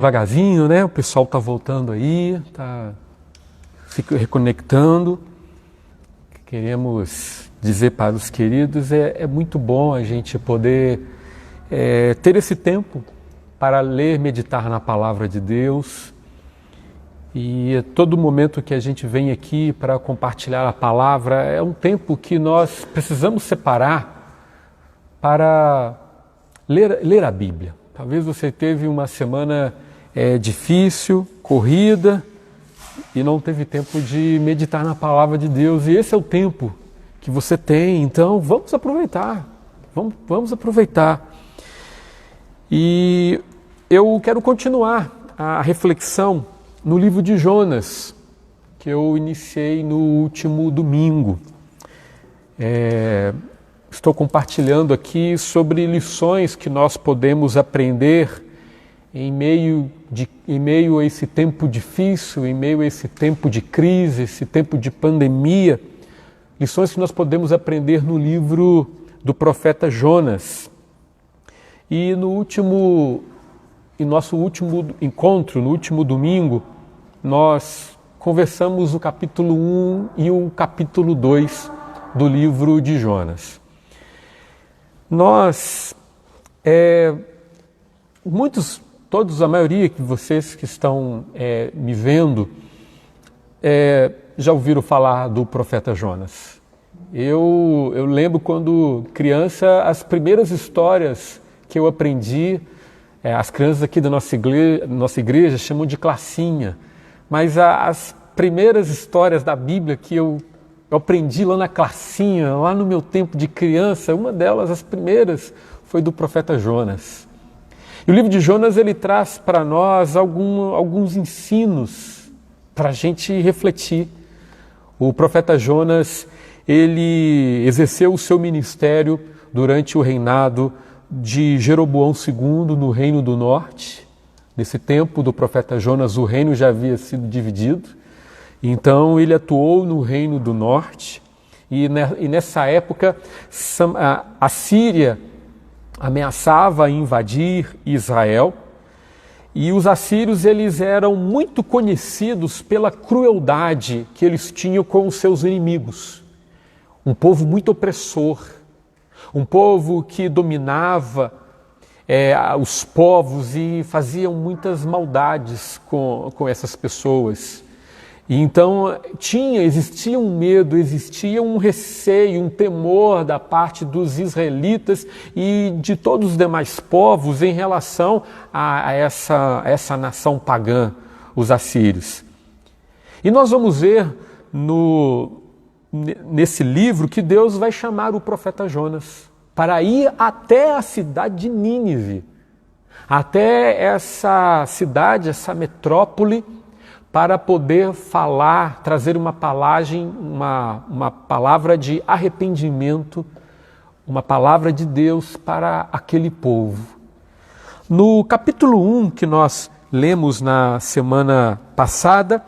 Devagarzinho, né? O pessoal está voltando aí, está se reconectando. Queremos dizer para os queridos, é muito bom a gente poder ter esse tempo para ler, meditar na palavra de Deus. E todo momento que a gente vem aqui para compartilhar a palavra é um tempo que nós precisamos separar para ler a Bíblia. Talvez você teve uma semana difícil, corrida, e não teve tempo de meditar na palavra de Deus. E esse é o tempo que você tem, então vamos aproveitar. Vamos aproveitar. E eu quero continuar a reflexão no livro de Jonas, que eu iniciei no último domingo. Estou compartilhando aqui sobre lições que nós podemos aprender em meio a esse tempo difícil, em meio a esse tempo de crise, esse tempo de pandemia, lições que nós podemos aprender no livro do profeta Jonas. E em nosso último encontro, no último domingo, nós conversamos o capítulo 1 e o capítulo 2 do livro de Jonas. A maioria de vocês que estão me vendo já ouviram falar do profeta Jonas. Eu lembro quando criança, as primeiras histórias que eu aprendi, as crianças aqui da nossa igreja chamam de classinha, mas as primeiras histórias da Bíblia que eu aprendi lá na classinha, lá no meu tempo de criança, uma delas, as primeiras, foi do profeta Jonas. E o livro de Jonas, ele traz para nós alguns ensinos para a gente refletir. O profeta Jonas, ele exerceu o seu ministério durante o reinado de Jeroboão II no Reino do Norte. Nesse tempo do profeta Jonas, o reino já havia sido dividido. Então, ele atuou no Reino do Norte. E nessa época, a Síria ameaçava invadir Israel, e os assírios eles eram muito conhecidos pela crueldade que eles tinham com os seus inimigos. Um povo muito opressor, um povo que dominava os povos e faziam muitas maldades com essas pessoas. E então existia um medo, existia um receio, um temor da parte dos israelitas e de todos os demais povos em relação a essa nação pagã, os assírios. E nós vamos ver nesse livro que Deus vai chamar o profeta Jonas para ir até a cidade de Nínive, até essa cidade, essa metrópole, para poder falar, trazer uma palavra de arrependimento, uma palavra de Deus para aquele povo. No capítulo 1, que nós lemos na semana passada,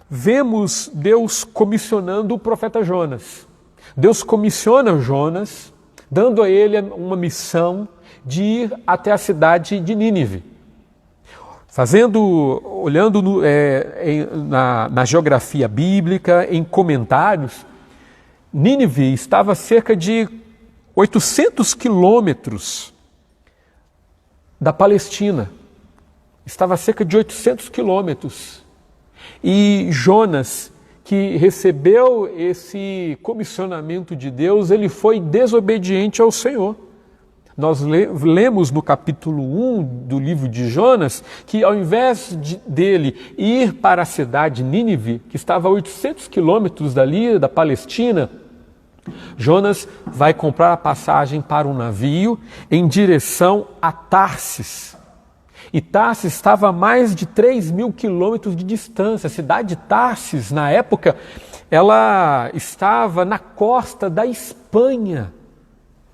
vemos Deus comissionando o profeta Jonas. Deus comissiona Jonas, dando a ele uma missão de ir até a cidade de Nínive. Olhando na geografia bíblica, em comentários, Nínive estava a cerca de 800 quilômetros da Palestina. Estava a cerca de 800 quilômetros. E Jonas, que recebeu esse comissionamento de Deus, ele foi desobediente ao Senhor. Nós lemos no capítulo 1 do livro de Jonas que ao invés dele ir para a cidade de Nínive, que estava a 800 quilômetros dali, da Palestina, Jonas vai comprar a passagem para um navio em direção a Tarsis. E Tarsis estava a mais de 3.000 quilômetros de distância. A cidade de Tarsis, na época, ela estava na costa da Espanha.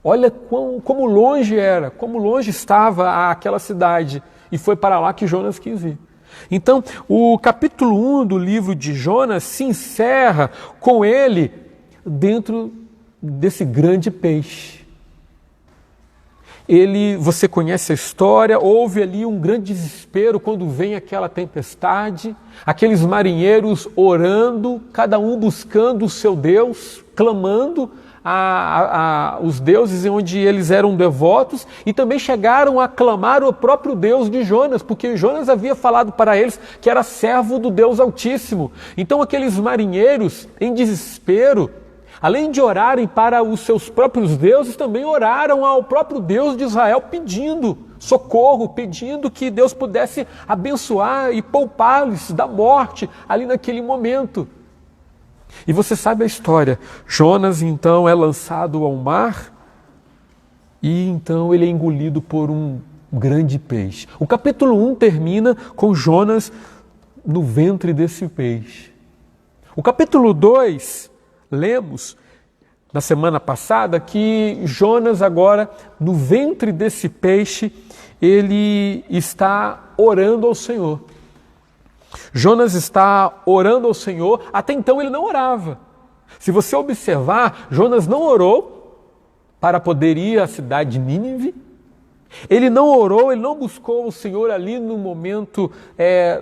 Olha como longe era, como longe estava aquela cidade. E foi para lá que Jonas quis ir. Então, o capítulo 1 do livro de Jonas se encerra com ele dentro desse grande peixe. Você conhece a história, houve ali um grande desespero quando vem aquela tempestade, aqueles marinheiros orando, cada um buscando o seu Deus, clamando os deuses onde eles eram devotos, e também chegaram a clamar o próprio Deus de Jonas, porque Jonas havia falado para eles que era servo do Deus Altíssimo. Então aqueles marinheiros, em desespero, além de orarem para os seus próprios deuses, também oraram ao próprio Deus de Israel pedindo socorro, pedindo que Deus pudesse abençoar e poupá-los da morte ali naquele momento. E você sabe a história. Jonas então é lançado ao mar e então ele é engolido por um grande peixe. O capítulo 1 termina com Jonas no ventre desse peixe. O capítulo 2, lemos na semana passada que Jonas agora, no ventre desse peixe, ele está orando ao Senhor. Jonas está orando ao Senhor, até então ele não orava. Se você observar, Jonas não orou para poder ir à cidade de Nínive. Ele não orou, ele não buscou o Senhor ali no momento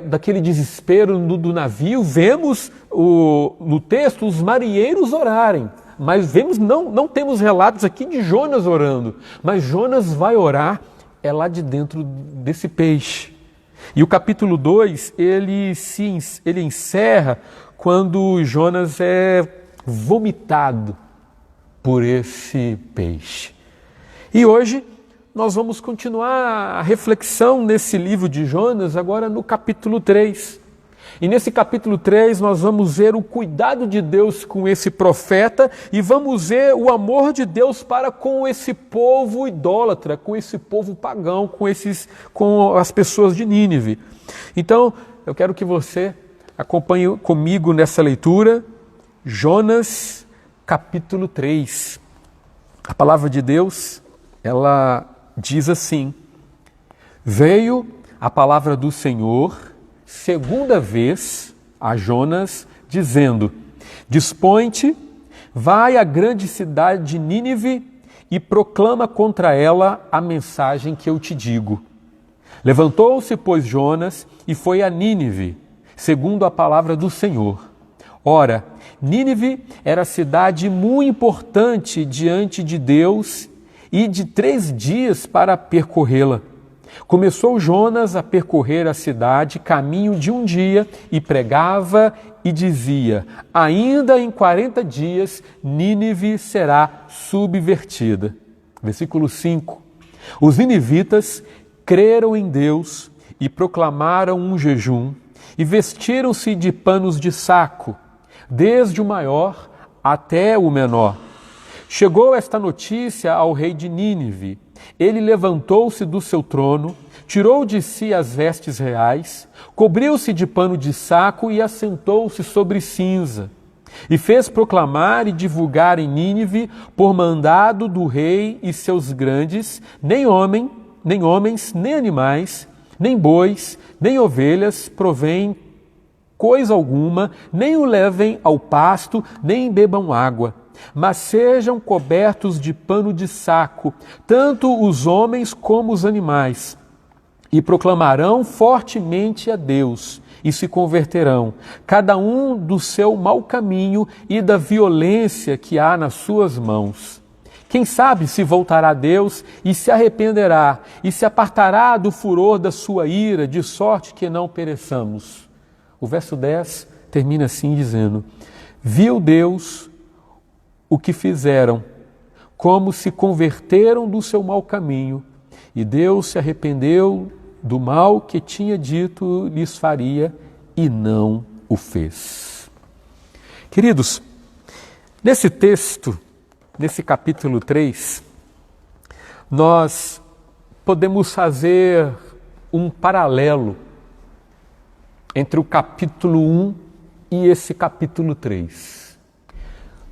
daquele desespero do navio. Vemos no texto os marinheiros orarem, mas não temos relatos aqui de Jonas orando. Mas Jonas vai orar lá de dentro desse peixe. E o capítulo 2, ele encerra quando Jonas é vomitado por esse peixe. E hoje nós vamos continuar a reflexão nesse livro de Jonas, agora no capítulo 3. E nesse capítulo 3 nós vamos ver o cuidado de Deus com esse profeta e vamos ver o amor de Deus para com esse povo idólatra, com esse povo pagão, com as pessoas de Nínive. Então, eu quero que você acompanhe comigo nessa leitura, Jonas capítulo 3. A palavra de Deus, ela diz assim: veio a palavra do Senhor segunda vez a Jonas, dizendo: dispõe-te, vai à grande cidade de Nínive e proclama contra ela a mensagem que eu te digo. Levantou-se, pois, Jonas e foi a Nínive, segundo a palavra do Senhor. Ora, Nínive era cidade muito importante diante de Deus e de 3 dias para percorrê-la. Começou Jonas a percorrer a cidade, caminho de 1 dia, e pregava e dizia: ainda em 40 dias Nínive será subvertida. Versículo 5. Os ninivitas creram em Deus e proclamaram um jejum e vestiram-se de panos de saco, desde o maior até o menor. Chegou esta notícia ao rei de Nínive. Ele levantou-se do seu trono, tirou de si as vestes reais, cobriu-se de pano de saco e assentou-se sobre cinza. E fez proclamar e divulgar em Nínive, por mandado do rei e seus grandes, nem homens, nem animais, nem bois, nem ovelhas provém coisa alguma, nem o levem ao pasto, nem bebam água. Mas sejam cobertos de pano de saco, tanto os homens como os animais, e proclamarão fortemente a Deus, e se converterão, cada um do seu mau caminho e da violência que há nas suas mãos. Quem sabe se voltará a Deus e se arrependerá, e se apartará do furor da sua ira, de sorte que não pereçamos. O verso 10 termina assim dizendo: viu Deus o que fizeram, como se converteram do seu mau caminho, e Deus se arrependeu do mal que tinha dito lhes faria, e não o fez. Queridos, nesse texto, nesse capítulo 3, nós podemos fazer um paralelo entre o capítulo 1 e esse capítulo 3.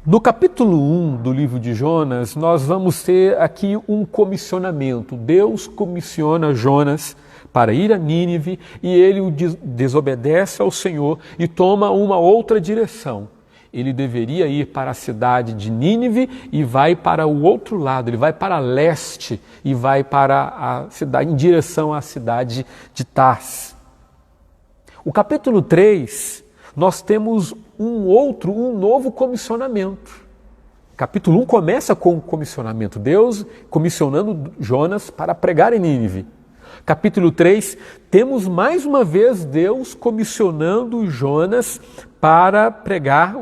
No capítulo 1 do livro de Jonas, nós vamos ter aqui um comissionamento. Deus comissiona Jonas para ir a Nínive e ele desobedece ao Senhor e toma uma outra direção. ele deveria ir para a cidade de Nínive e vai para o outro lado, ele vai para leste e vai para a cidade, em direção à cidade de Tars. O capítulo 3, nós temos um novo comissionamento. Capítulo 1 começa com o comissionamento, Deus comissionando Jonas para pregar em Nínive. Capítulo 3, temos mais uma vez Deus comissionando Jonas para pregar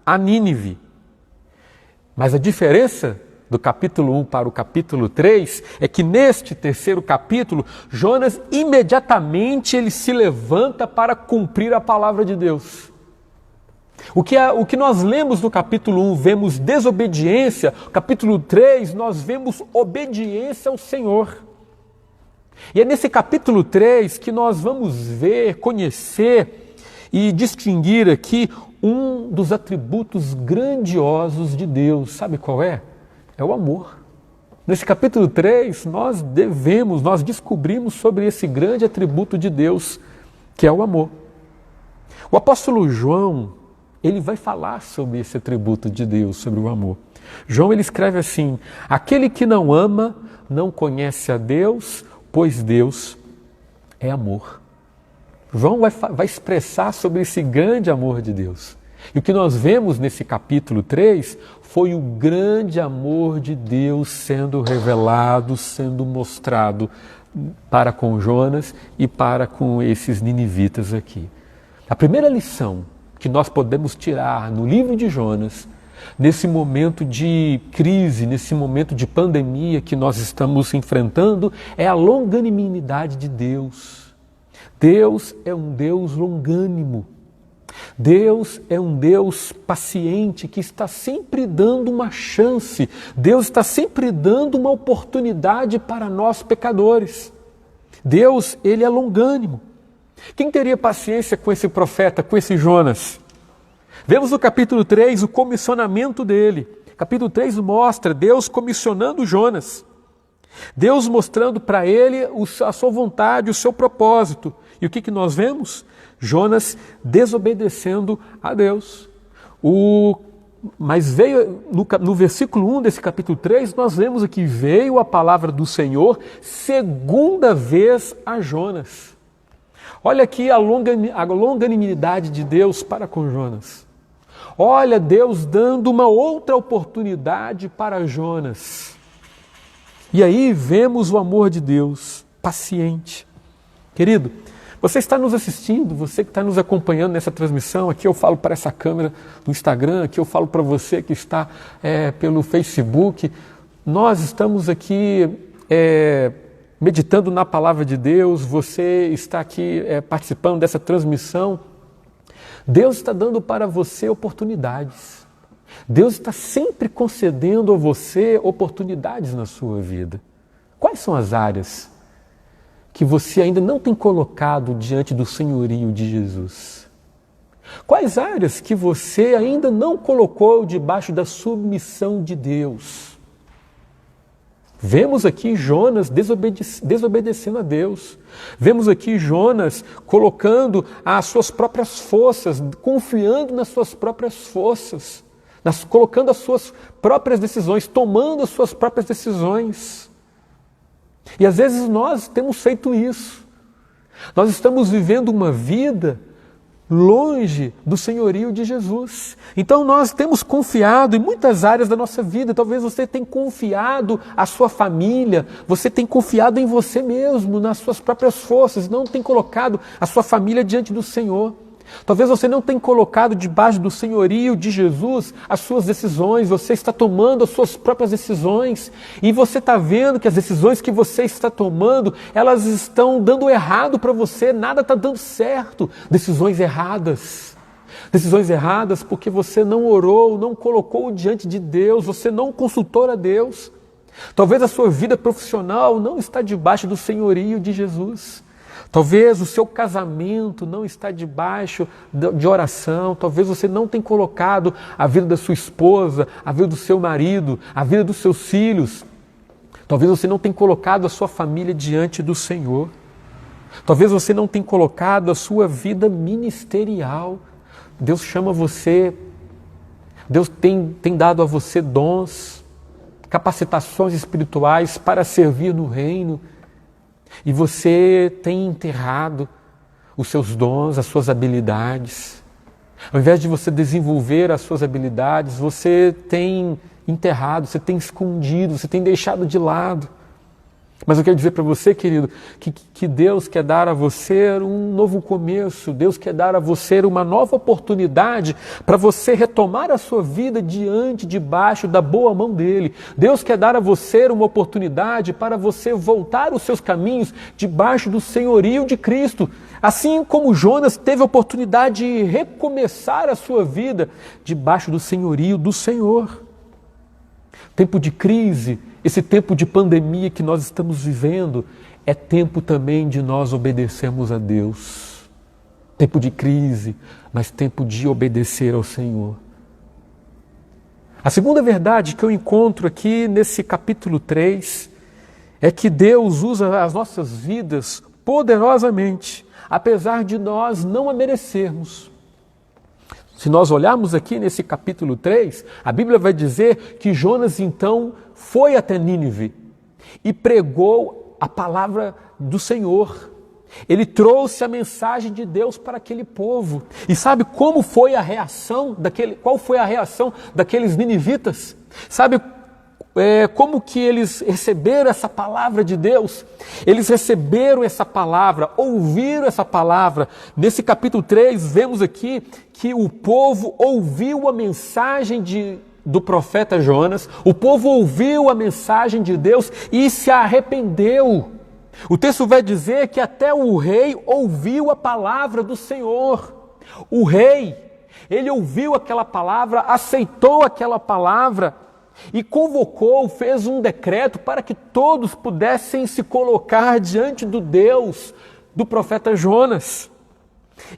a Nínive. Mas a diferença do capítulo 1 para o capítulo 3 é que neste terceiro capítulo, Jonas imediatamente ele se levanta para cumprir a palavra de Deus. O que nós lemos no capítulo 1, vemos desobediência, capítulo 3, nós vemos obediência ao Senhor. E é nesse capítulo 3 que nós vamos ver, conhecer e distinguir aqui um dos atributos grandiosos de Deus. Sabe qual é? É o amor. Nesse capítulo 3, nós descobrimos sobre esse grande atributo de Deus, que é o amor. O apóstolo João, ele vai falar sobre esse atributo de Deus, sobre o amor. João, ele escreve assim: aquele que não ama não conhece a Deus, pois Deus é amor. João vai expressar sobre esse grande amor de Deus. E o que nós vemos nesse capítulo 3 foi o grande amor de Deus sendo revelado, sendo mostrado para com Jonas e para com esses ninivitas aqui. A primeira lição que nós podemos tirar no livro de Jonas, nesse momento de crise, nesse momento de pandemia que nós estamos enfrentando, é a longanimidade de Deus. Deus é um Deus longânimo. Deus é um Deus paciente que está sempre dando uma chance. Deus está sempre dando uma oportunidade para nós pecadores. Deus, ele é longânimo. Quem teria paciência com esse profeta, com esse Jonas? Vemos no capítulo 3 o comissionamento dele. Capítulo 3 mostra Deus comissionando Jonas. Deus mostrando para ele a sua vontade, o seu propósito. E o que nós vemos? Jonas desobedecendo a Deus. Mas veio, no versículo 1 desse capítulo 3, nós vemos aqui, veio a palavra do Senhor segunda vez a Jonas. Olha aqui a longanimidade de Deus para com Jonas. Olha Deus dando uma outra oportunidade para Jonas. E aí vemos o amor de Deus, paciente. Querido, você está nos assistindo, você que está nos acompanhando nessa transmissão, aqui eu falo para essa câmera do Instagram, aqui eu falo para você que está pelo Facebook. Nós estamos aqui meditando na palavra de Deus, você está aqui participando dessa transmissão. Deus está dando para você oportunidades. Deus está sempre concedendo a você oportunidades na sua vida. Quais são as áreas que você ainda não tem colocado diante do senhorio de Jesus? Quais áreas que você ainda não colocou debaixo da submissão de Deus? Vemos aqui Jonas desobedecendo a Deus. Vemos aqui Jonas colocando as suas próprias forças, confiando nas suas próprias forças, colocando as suas próprias decisões, tomando as suas próprias decisões. E às vezes nós temos feito isso. Nós estamos vivendo uma vida longe do senhorio de Jesus. Então nós temos confiado em muitas áreas da nossa vida. Talvez você tenha confiado a sua família, você tenha confiado em você mesmo, nas suas próprias forças, não tem colocado a sua família diante do Senhor. Talvez você não tenha colocado debaixo do senhorio de Jesus as suas decisões, você está tomando as suas próprias decisões e você está vendo que as decisões que você está tomando, elas estão dando errado para você, nada está dando certo. Decisões erradas porque você não orou, não colocou diante de Deus, você não consultou a Deus. Talvez a sua vida profissional não está debaixo do senhorio de Jesus. Talvez o seu casamento não está debaixo de oração, talvez você não tenha colocado a vida da sua esposa, a vida do seu marido, a vida dos seus filhos. Talvez você não tenha colocado a sua família diante do Senhor. Talvez você não tenha colocado a sua vida ministerial. Deus chama você Deus tem dado a você dons, capacitações espirituais para servir no reino. E você tem enterrado os seus dons, as suas habilidades. Ao invés de você desenvolver as suas habilidades, você tem enterrado, você tem escondido, você tem deixado de lado. Mas eu quero dizer para você, querido, que Deus quer dar a você um novo começo, Deus quer dar a você uma nova oportunidade para você retomar a sua vida debaixo da boa mão dEle. Deus quer dar a você uma oportunidade para você voltar os seus caminhos debaixo do senhorio de Cristo. Assim como Jonas teve a oportunidade de recomeçar a sua vida debaixo do senhorio do Senhor. Tempo de crise, esse tempo de pandemia que nós estamos vivendo, é tempo também de nós obedecermos a Deus. Tempo de crise, mas tempo de obedecer ao Senhor. A segunda verdade que eu encontro aqui nesse capítulo 3 é que Deus usa as nossas vidas poderosamente, apesar de nós não a merecermos. Se nós olharmos aqui nesse capítulo 3, a Bíblia vai dizer que Jonas então foi até Nínive e pregou a palavra do Senhor. Ele trouxe a mensagem de Deus para aquele povo. E sabe como foi a reação qual foi a reação daqueles ninivitas? Sabe como que eles receberam essa palavra de Deus? Eles receberam essa palavra, ouviram essa palavra. Nesse capítulo 3, vemos aqui que o povo ouviu a mensagem do profeta Jonas, o povo ouviu a mensagem de Deus e se arrependeu. O texto vai dizer que até o rei ouviu a palavra do Senhor. O rei, ele ouviu aquela palavra, aceitou aquela palavra, e convocou, fez um decreto para que todos pudessem se colocar diante do Deus do profeta Jonas.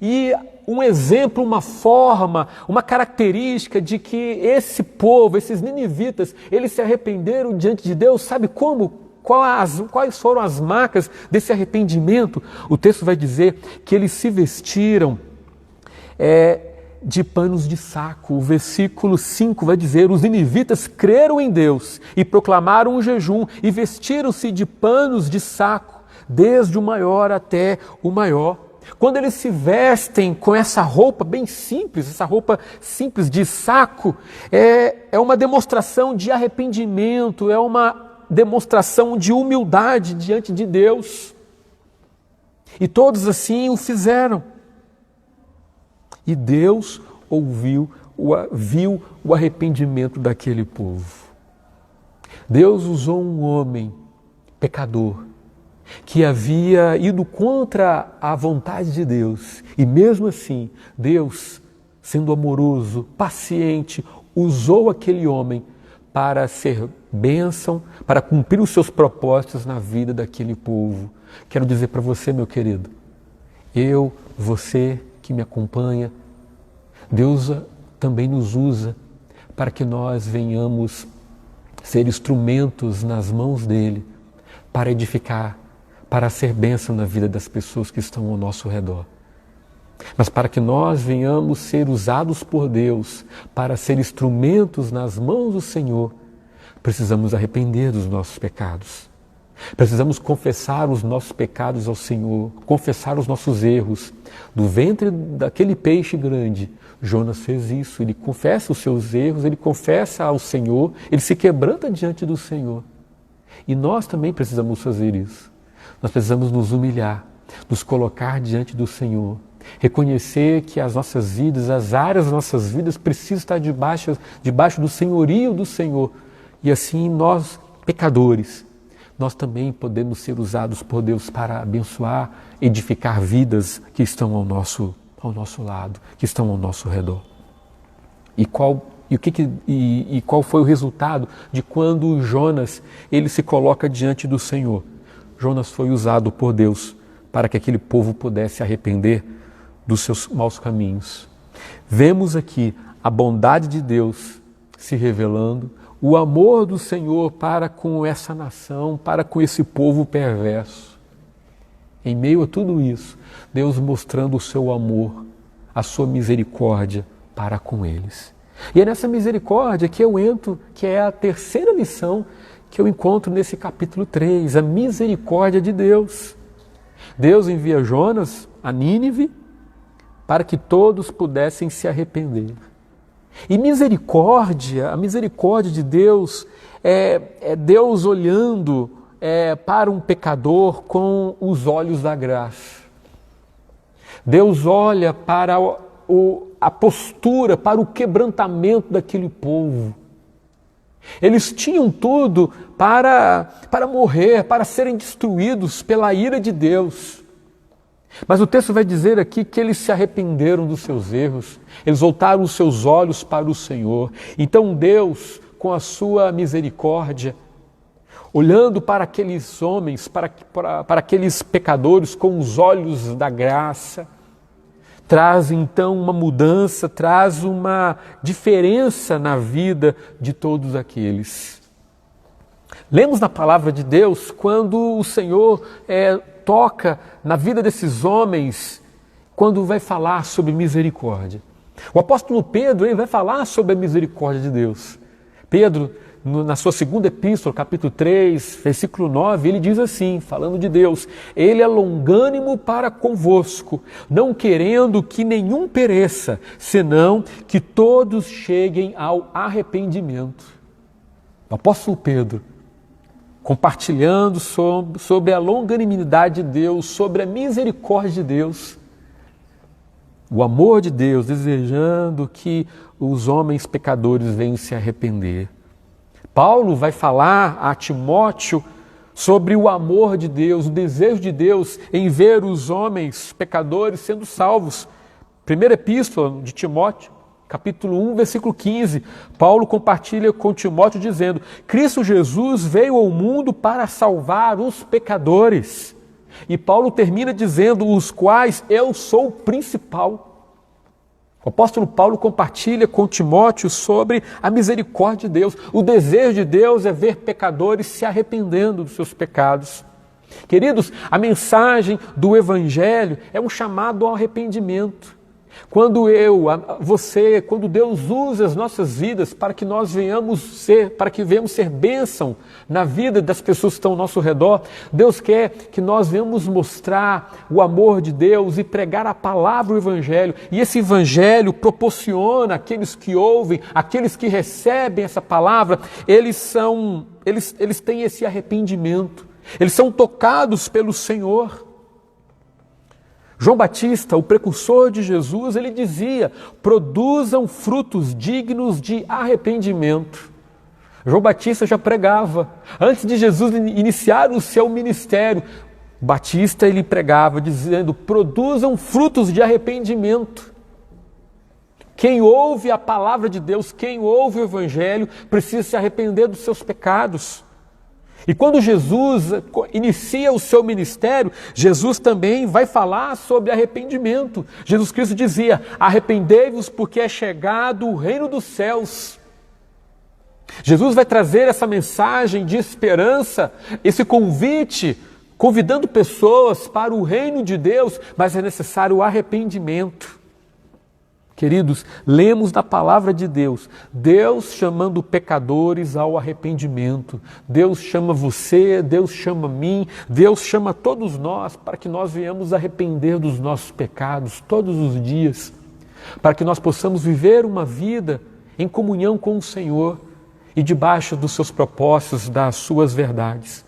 E um exemplo, uma forma, uma característica de que esse povo, esses ninivitas, eles se arrependeram diante de Deus, sabe como? Quais foram as marcas desse arrependimento? O texto vai dizer que eles se vestiram de panos de saco. O versículo 5 vai dizer: os ninivitas creram em Deus e proclamaram um jejum e vestiram-se de panos de saco, desde o maior até o maior. Quando eles se vestem com essa roupa bem simples, essa roupa simples de saco, é uma demonstração de arrependimento, é uma demonstração de humildade diante de Deus. E todos assim o fizeram. E Deus viu o arrependimento daquele povo. Deus usou um homem pecador que havia ido contra a vontade de Deus. E mesmo assim, Deus, sendo amoroso, paciente, usou aquele homem para ser bênção, para cumprir os seus propósitos na vida daquele povo. Quero dizer para você, meu querido, você que me acompanha, Deus também nos usa para que nós venhamos ser instrumentos nas mãos dEle para edificar, para ser bênção na vida das pessoas que estão ao nosso redor. Mas para que nós venhamos ser usados por Deus para ser instrumentos nas mãos do Senhor, precisamos arrepender dos nossos pecados. Precisamos confessar os nossos pecados ao Senhor, confessar os nossos erros. Do ventre daquele peixe grande, Jonas fez isso. Ele confessa os seus erros, ele confessa ao Senhor, ele se quebranta diante do Senhor. E nós também precisamos fazer isso. Nós precisamos nos humilhar, nos colocar diante do Senhor, reconhecer que as nossas vidas, as áreas das nossas vidas precisam estar debaixo do senhorio do Senhor. E assim nós, pecadores, nós também podemos ser usados por Deus para abençoar, edificar vidas que estão ao nosso lado, que estão ao nosso redor. E qual foi o resultado de quando Jonas ele se coloca diante do Senhor? Jonas foi usado por Deus para que aquele povo pudesse arrepender dos seus maus caminhos. Vemos aqui a bondade de Deus se revelando, o amor do Senhor para com essa nação, para com esse povo perverso. Em meio a tudo isso, Deus mostrando o seu amor, a sua misericórdia para com eles. E é nessa misericórdia que eu entro, que é a terceira lição que eu encontro nesse capítulo 3, a misericórdia de Deus. Deus envia Jonas a Nínive para que todos pudessem se arrepender. E misericórdia, a misericórdia de Deus é Deus olhando para um pecador com os olhos da graça. Deus olha para a postura, para o quebrantamento daquele povo. Eles tinham tudo para morrer, para serem destruídos pela ira de Deus. Mas o texto vai dizer aqui que eles se arrependeram dos seus erros, eles voltaram os seus olhos para o Senhor. Então Deus, com a sua misericórdia, olhando para aqueles homens, para aqueles pecadores com os olhos da graça, traz então uma mudança, traz uma diferença na vida de todos aqueles. Lemos na palavra de Deus quando o Senhor toca na vida desses homens, quando vai falar sobre misericórdia. O apóstolo Pedro vai falar sobre a misericórdia de Deus. Pedro, na sua segunda epístola, capítulo 3, versículo 9, ele diz assim, falando de Deus: Ele é longânimo para convosco, não querendo que nenhum pereça, senão que todos cheguem ao arrependimento. O apóstolo Pedro, compartilhando sobre a longanimidade de Deus, sobre a misericórdia de Deus, o amor de Deus, desejando que os homens pecadores venham se arrepender. Paulo vai falar a Timóteo sobre o amor de Deus, o desejo de Deus em ver os homens pecadores sendo salvos. Primeira epístola de Timóteo, capítulo 1, versículo 15, Paulo compartilha com Timóteo dizendo: Cristo Jesus veio ao mundo para salvar os pecadores. E Paulo termina dizendo: os quais eu sou o principal. O apóstolo Paulo compartilha com Timóteo sobre a misericórdia de Deus. O desejo de Deus é ver pecadores se arrependendo dos seus pecados. Queridos, a mensagem do Evangelho é um chamado ao arrependimento. Quando quando Deus usa as nossas vidas para que venhamos ser bênção na vida das pessoas que estão ao nosso redor, Deus quer que nós venhamos mostrar o amor de Deus e pregar a palavra, o Evangelho. E esse Evangelho proporciona àqueles que ouvem, àqueles que recebem essa palavra, eles têm esse arrependimento, eles são tocados pelo Senhor. João Batista, o precursor de Jesus, ele dizia: produzam frutos dignos de arrependimento. João Batista já pregava. Antes de Jesus iniciar o seu ministério, Batista ele pregava dizendo: produzam frutos de arrependimento. Quem ouve a palavra de Deus, quem ouve o Evangelho, precisa se arrepender dos seus pecados. E quando Jesus inicia o seu ministério, Jesus também vai falar sobre arrependimento. Jesus Cristo dizia: arrependei-vos porque é chegado o reino dos céus. Jesus vai trazer essa mensagem de esperança, esse convite, convidando pessoas para o reino de Deus, mas é necessário o arrependimento. Queridos, lemos na palavra de Deus, Deus chamando pecadores ao arrependimento. Deus chama você, Deus chama mim, Deus chama todos nós para que nós venhamos arrepender dos nossos pecados todos os dias, para que nós possamos viver uma vida em comunhão com o Senhor e debaixo dos seus propósitos, das suas verdades.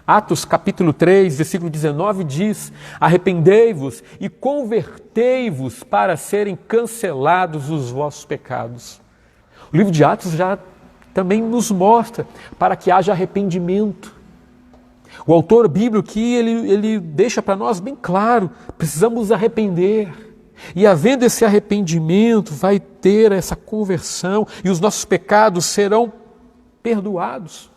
Atos capítulo 3, versículo 19 diz: arrependei-vos e convertei-vos para serem cancelados os vossos pecados. O livro de Atos já também nos mostra para que haja arrependimento. O autor bíblico aqui, ele deixa para nós bem claro, precisamos arrepender. E havendo esse arrependimento, vai ter essa conversão e os nossos pecados serão perdoados.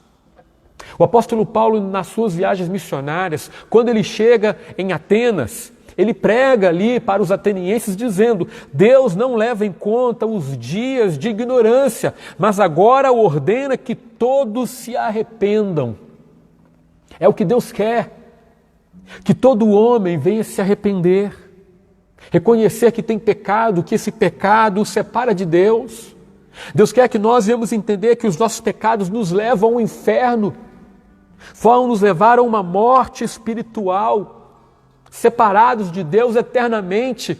O apóstolo Paulo, nas suas viagens missionárias, quando ele chega em Atenas, ele prega ali para os atenienses dizendo: Deus não leva em conta os dias de ignorância, mas agora ordena que todos se arrependam. É o que Deus quer, que todo homem venha se arrepender, reconhecer que tem pecado, que esse pecado o separa de Deus. Deus quer que nós venhamos entender que os nossos pecados nos levam ao inferno, vão nos levar a uma morte espiritual, separados de Deus eternamente.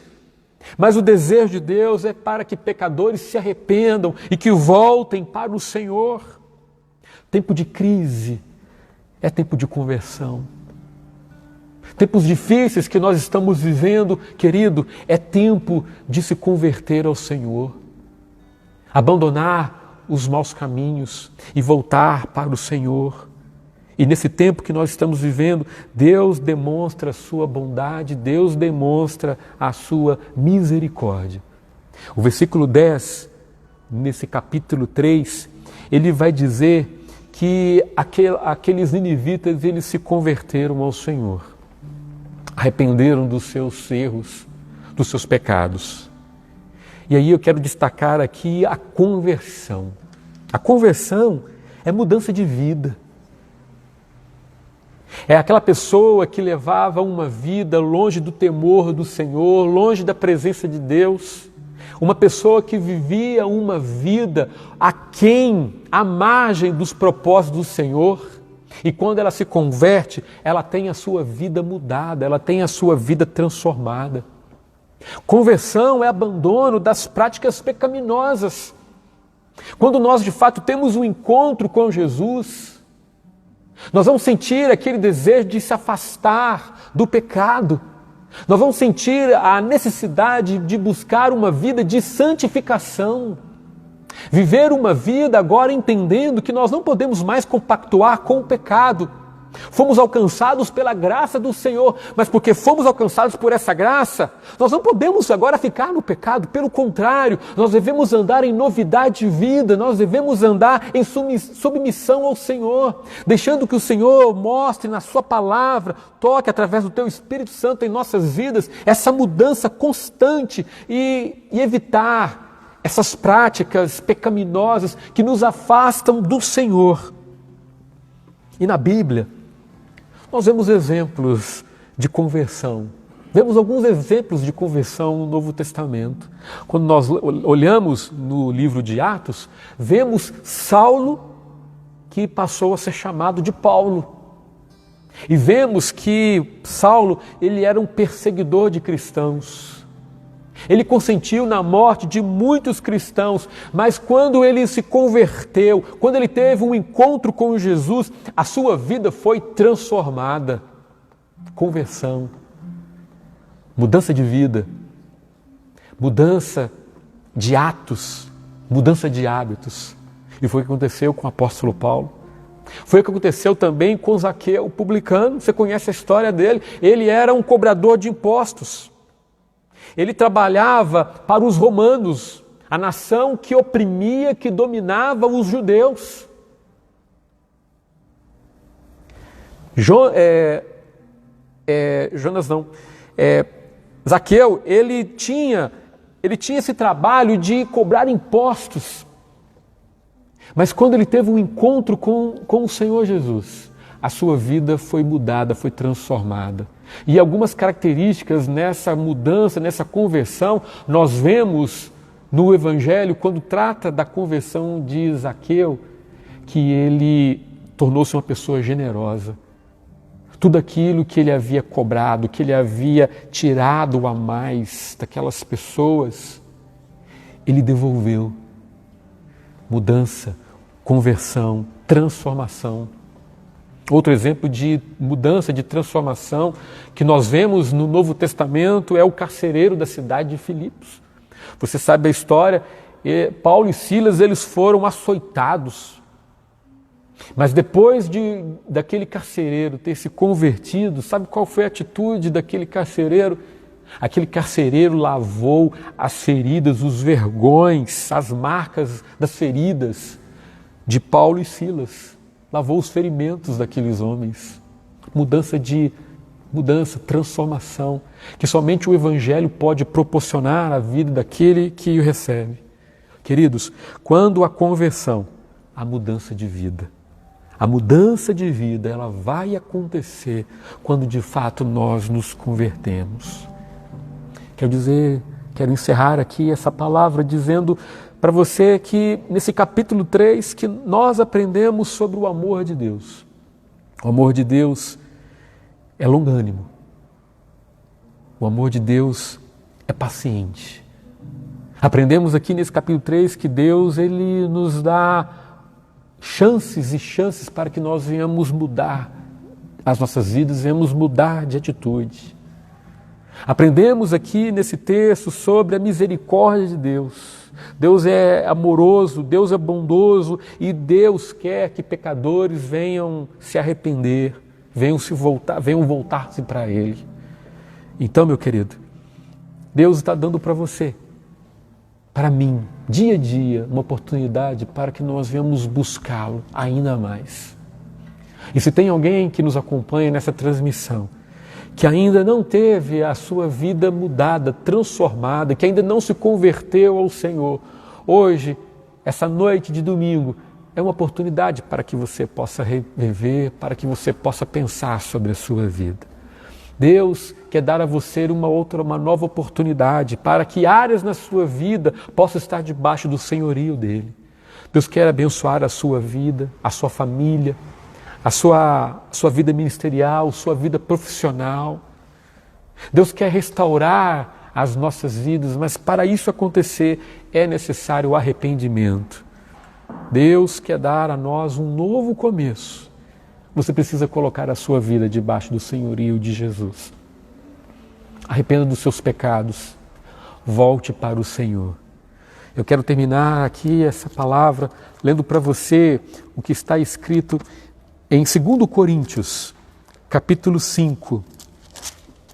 Mas o desejo de Deus é para que pecadores se arrependam e que voltem para o Senhor. Tempo de crise é tempo de conversão. Tempos difíceis que nós estamos vivendo, querido, é tempo de se converter ao Senhor. Abandonar os maus caminhos e voltar para o Senhor. E nesse tempo que nós estamos vivendo, Deus demonstra a sua bondade, Deus demonstra a sua misericórdia. O versículo 10, nesse capítulo 3, ele vai dizer que aqueles ninivitas, eles se converteram ao Senhor, arrependeram dos seus erros, dos seus pecados. E aí eu quero destacar aqui a conversão. A conversão é mudança de vida. É aquela pessoa que levava uma vida longe do temor do Senhor, longe da presença de Deus. Uma pessoa que vivia uma vida aquém, à margem dos propósitos do Senhor. E quando ela se converte, ela tem a sua vida mudada, ela tem a sua vida transformada. Conversão é abandono das práticas pecaminosas. Quando nós de fato temos um encontro com Jesus, nós vamos sentir aquele desejo de se afastar do pecado. Nós vamos sentir a necessidade de buscar uma vida de santificação. Viver uma vida agora entendendo que nós não podemos mais compactuar com o pecado. Fomos alcançados pela graça do Senhor, mas porque fomos alcançados por essa graça, nós não podemos agora ficar no pecado. Pelo contrário, nós devemos andar em novidade de vida, nós devemos andar em submissão ao Senhor, deixando que o Senhor mostre na sua palavra, toque através do Teu Espírito Santo em nossas vidas, essa mudança constante e evitar essas práticas pecaminosas que nos afastam do Senhor. E na Bíblia, nós vemos exemplos de conversão. Vemos alguns exemplos de conversão no Novo Testamento. Quando nós olhamos no livro de Atos, vemos Saulo, que passou a ser chamado de Paulo. E vemos que Saulo, ele era um perseguidor de cristãos. Ele consentiu na morte de muitos cristãos, mas quando ele se converteu, quando ele teve um encontro com Jesus, a sua vida foi transformada. Conversão, mudança de vida, mudança de atos, mudança de hábitos. E foi o que aconteceu com o apóstolo Paulo. Foi o que aconteceu também com Zaqueu, o publicano. Você conhece a história dele? Ele era um cobrador de impostos. Ele trabalhava para os romanos, a nação que oprimia, que dominava os judeus. Zaqueu, ele tinha esse trabalho de cobrar impostos. Mas quando ele teve um encontro com o Senhor Jesus, a sua vida foi mudada, foi transformada. E algumas características nessa mudança, nessa conversão, nós vemos no Evangelho, quando trata da conversão de Zaqueu, que ele tornou-se uma pessoa generosa. Tudo aquilo que ele havia cobrado, que ele havia tirado a mais daquelas pessoas, ele devolveu. Mudança, conversão, transformação. Outro exemplo de mudança, de transformação que nós vemos no Novo Testamento é o carcereiro da cidade de Filipos. Você sabe a história, Paulo e Silas, eles foram açoitados. Mas depois daquele carcereiro ter se convertido, sabe qual foi a atitude daquele carcereiro? Aquele carcereiro lavou as feridas, os vergões, as marcas das feridas de Paulo e Silas. Lavou os ferimentos daqueles homens. Mudança, transformação, que somente o Evangelho pode proporcionar à vida daquele que o recebe. Queridos, quando a conversão, a mudança de vida. A mudança de vida, ela vai acontecer quando de fato nós nos convertemos. Quero quero encerrar aqui essa palavra dizendo para você que nesse capítulo 3 que nós aprendemos sobre o amor de Deus. O amor de Deus é longânimo. O amor de Deus é paciente. Aprendemos aqui nesse capítulo 3 que Deus ele nos dá chances e chances para que nós venhamos mudar as nossas vidas, venhamos mudar de atitude. Aprendemos aqui nesse texto sobre a misericórdia de Deus. Deus é amoroso, Deus é bondoso e Deus quer que pecadores venham se arrepender, venham voltar-se para Ele. Então, meu querido, Deus está dando para você, para mim, dia a dia, uma oportunidade para que nós venhamos buscá-lo ainda mais. E se tem alguém que nos acompanha nessa transmissão, que ainda não teve a sua vida mudada, transformada, que ainda não se converteu ao Senhor, hoje, essa noite de domingo, é uma oportunidade para que você possa reviver, para que você possa pensar sobre a sua vida. Deus quer dar a você uma nova oportunidade para que áreas na sua vida possam estar debaixo do senhorio dEle. Deus quer abençoar a sua vida, a sua família, a sua vida ministerial, sua vida profissional. Deus quer restaurar as nossas vidas, mas para isso acontecer é necessário o arrependimento. Deus quer dar a nós um novo começo. Você precisa colocar a sua vida debaixo do senhorio de Jesus. Arrependa dos seus pecados. Volte para o Senhor. Eu quero terminar aqui essa palavra lendo para você o que está escrito em 2 Coríntios, capítulo 5.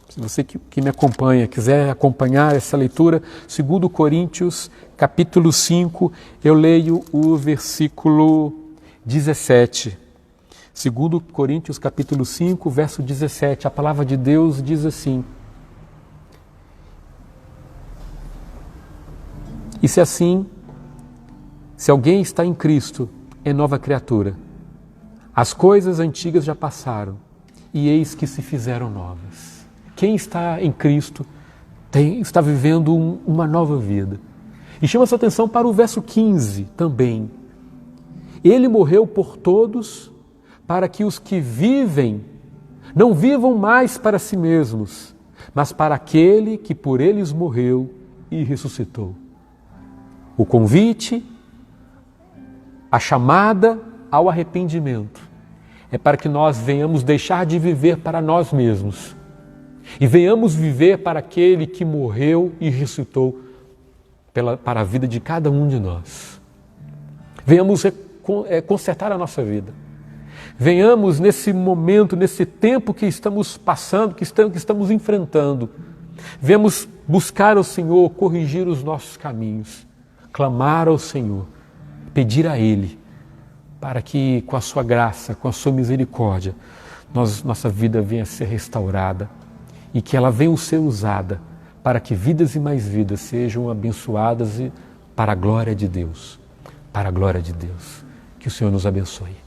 Se você que me acompanha, quiser acompanhar essa leitura, 2 Coríntios, capítulo 5, eu leio o versículo 17. 2 Coríntios, capítulo 5, verso 17. A palavra de Deus diz assim: e se assim, se alguém está em Cristo, é nova criatura. As coisas antigas já passaram, e eis que se fizeram novas. Quem está em Cristo está vivendo uma nova vida. E chama sua atenção para o verso 15 também. Ele morreu por todos, para que os que vivem não vivam mais para si mesmos, mas para aquele que por eles morreu e ressuscitou. O convite, a chamada ao arrependimento é para que nós venhamos deixar de viver para nós mesmos e venhamos viver para aquele que morreu e ressuscitou para a vida de cada um de nós. Venhamos consertar a nossa vida. Venhamos nesse momento, nesse tempo que estamos passando, que estamos enfrentando, venhamos buscar ao Senhor, corrigir os nossos caminhos, clamar ao Senhor, pedir a Ele, para que com a sua graça, com a sua misericórdia, nossa vida venha a ser restaurada e que ela venha a ser usada para que vidas e mais vidas sejam abençoadas e para a glória de Deus. Para a glória de Deus. Que o Senhor nos abençoe.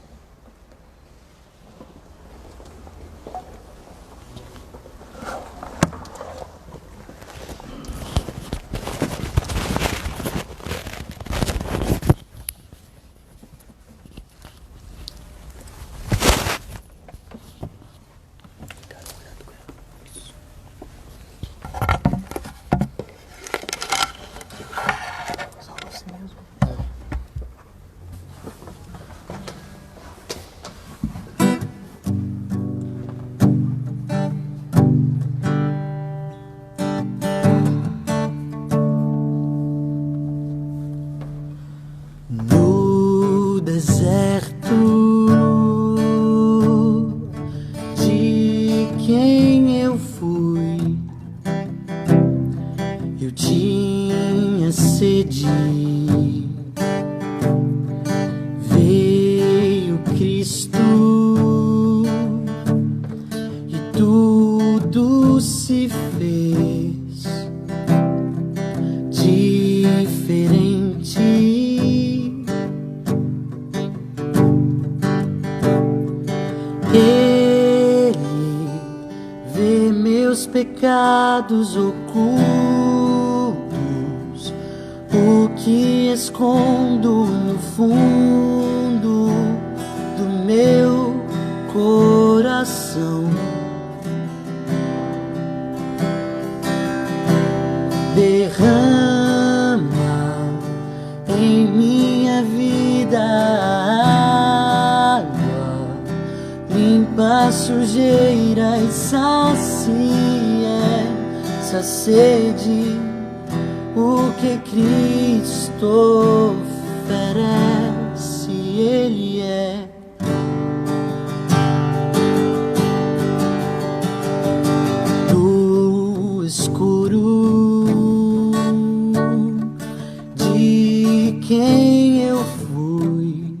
Pecados ocultos escondo no fundo do meu coração. Derrama em minha vida água, limpa a sujeira e sacia essa sede. O que Cristo oferece, Ele é. Do escuro de quem eu fui,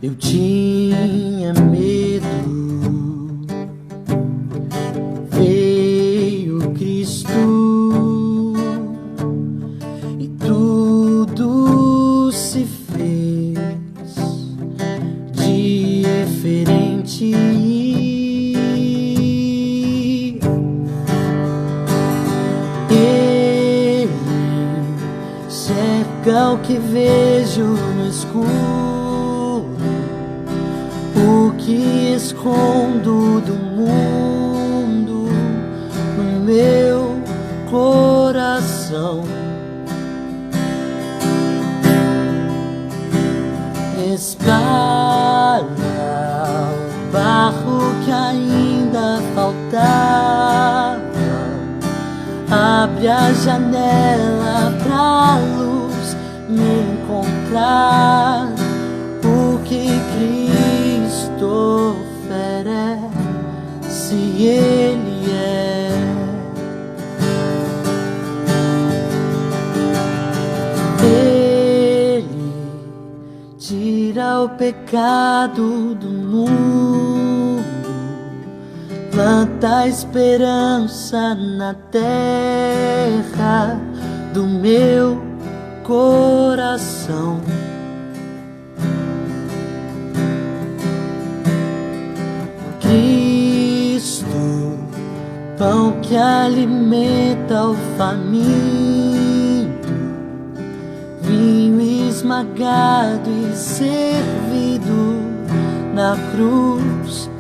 eu tinha medo. Veio Cristo e tudo se fez diferente. Ele cerca o que vejo no escuro, o que escondo do mundo no meu coração. Espalha o barro que ainda faltava, abre a janela pra luz me encontrar. O que Cristo oferece, Ele é. Ele tira o pecado do mundo, planta a esperança na terra do meu coração. Cristo, pão que alimenta o faminto, vinho esmagado e servido na cruz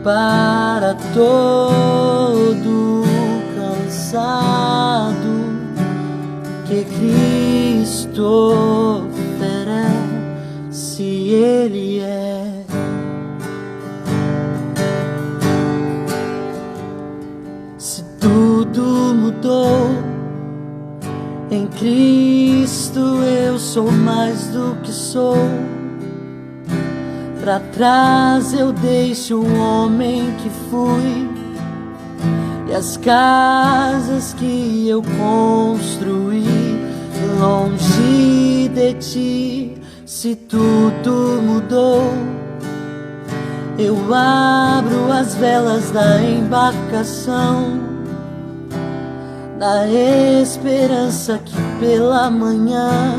para todo cansado. Que Cristo oferece, Ele é. Se tudo mudou em Cristo, eu sou mais do que sou. Pra trás eu deixo o homem que fui e as casas que eu construí longe de ti. Se tudo mudou, eu abro as velas da embarcação, na esperança que pela manhã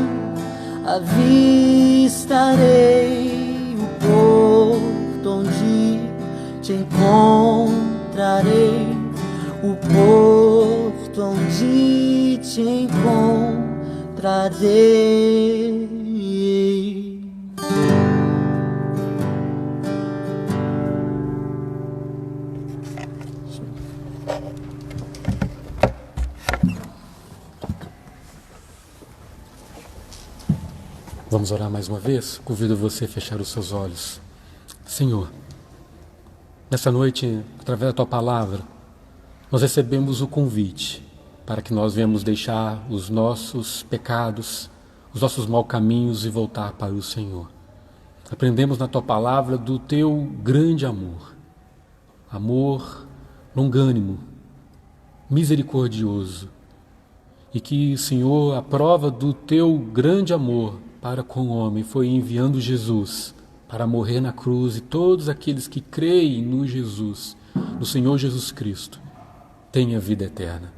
avistarei o porto onde te encontrarei, o porto onde te encontrarei. Vamos orar mais uma vez? Convido você a fechar os seus olhos. Senhor, nessa noite, através da Tua Palavra, nós recebemos o convite para que nós venhamos deixar os nossos pecados, os nossos maus caminhos e voltar para o Senhor. Aprendemos na Tua Palavra do Teu grande amor, amor longânimo, misericordioso, e que, Senhor, a prova do Teu grande amor para com o homem foi enviando Jesus para morrer na cruz, e todos aqueles que creem no Jesus, no Senhor Jesus Cristo, têm a vida eterna.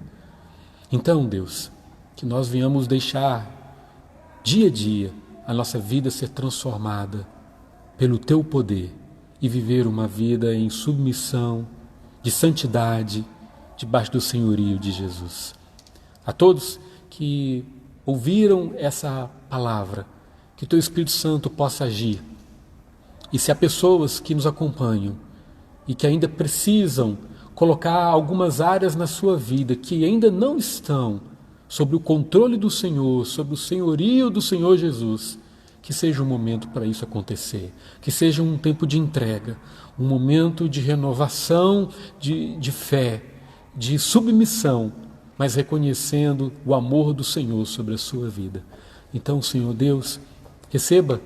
Então, Deus, que nós venhamos deixar dia a dia a nossa vida ser transformada pelo Teu poder e viver uma vida em submissão, de santidade, debaixo do senhorio de Jesus. A todos que ouviram essa palavra, que Teu Espírito Santo possa agir. E se há pessoas que nos acompanham e que ainda precisam colocar algumas áreas na sua vida que ainda não estão sob o controle do Senhor, sob o senhorio do Senhor Jesus, que seja um momento para isso acontecer, que seja um tempo de entrega, um momento de renovação, de fé, de submissão, mas reconhecendo o amor do Senhor sobre a sua vida. Então, Senhor Deus, receba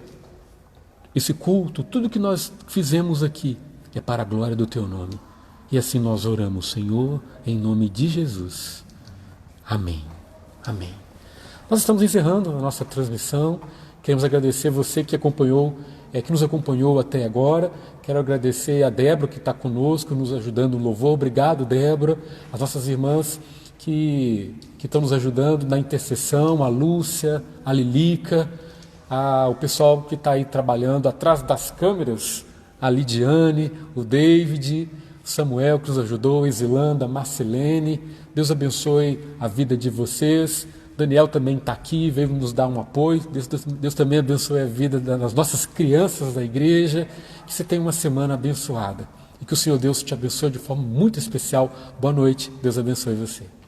esse culto, tudo que nós fizemos aqui é para a glória do Teu nome. E assim nós oramos, Senhor, em nome de Jesus. Amém. Amém. Nós estamos encerrando a nossa transmissão. Queremos agradecer você que nos acompanhou até agora. Quero agradecer a Débora que está conosco, nos ajudando no louvor. Obrigado, Débora. As nossas irmãs que estão nos ajudando na intercessão, a Lúcia, a Lilica, o pessoal que está aí trabalhando atrás das câmeras, a Lidiane, o David, Samuel que nos ajudou, a Isilanda, a Marcelene. Deus abençoe a vida de vocês. Daniel também está aqui, veio nos dar um apoio. Deus também abençoe a vida das nossas crianças da igreja. Que você tenha uma semana abençoada. E que o Senhor Deus te abençoe de forma muito especial. Boa noite. Deus abençoe você.